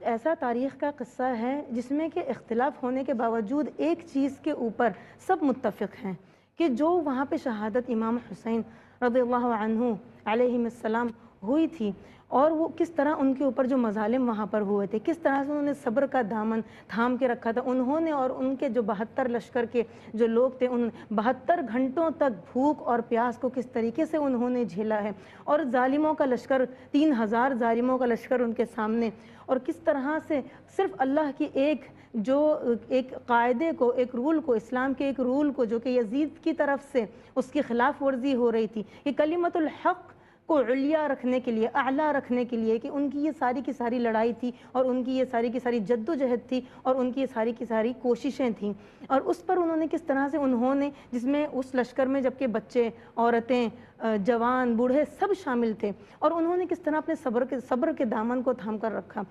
ऐसा तारीख़ का क़िस्सा है जिसमें कि इख्तिलाफ़ होने के बावजूद एक चीज़ के ऊपर सब मुत्तफ़िक़ हैं कि जो वहाँ पे शहादत इमाम हुसैन रज़ियल्लाहु अन्हु अलैहिस्सलाम हुई थी और वो किस तरह उनके ऊपर जो मज़ालिम वहाँ पर हुए थे, किस तरह से उन्होंने सब्र का दामन थाम के रखा था। उन्होंने और उनके जो 72 लश्कर के जो लोग थे, उन 72 घंटों तक भूख और प्यास को किस तरीके से उन्होंने झेला है और ज़ालिमों का लश्कर 3000 ज़ालिमों का लश्कर उनके सामने, और किस तरह से सिर्फ़ अल्लाह की एक कायदे को, एक रूल को, इस्लाम के एक रूल को जो कि यज़ीद की तरफ से उसकी खिलाफ वर्जी हो रही थी, कि कलिमतुल हक़ को उलिया रखने के लिए, आला रखने के लिए, कि उनकी ये सारी की सारी लड़ाई थी और उनकी ये सारी की सारी जद्दोजहद थी और उनकी ये सारी की सारी कोशिशें थीं। और उस पर उन्होंने किस तरह से उन्होंने, जिसमें उस लश्कर में जबकि बच्चे, औरतें, जवान, बूढ़े सब शामिल थे, और उन्होंने किस तरह अपने सब्र के दामन को थाम कर रखा।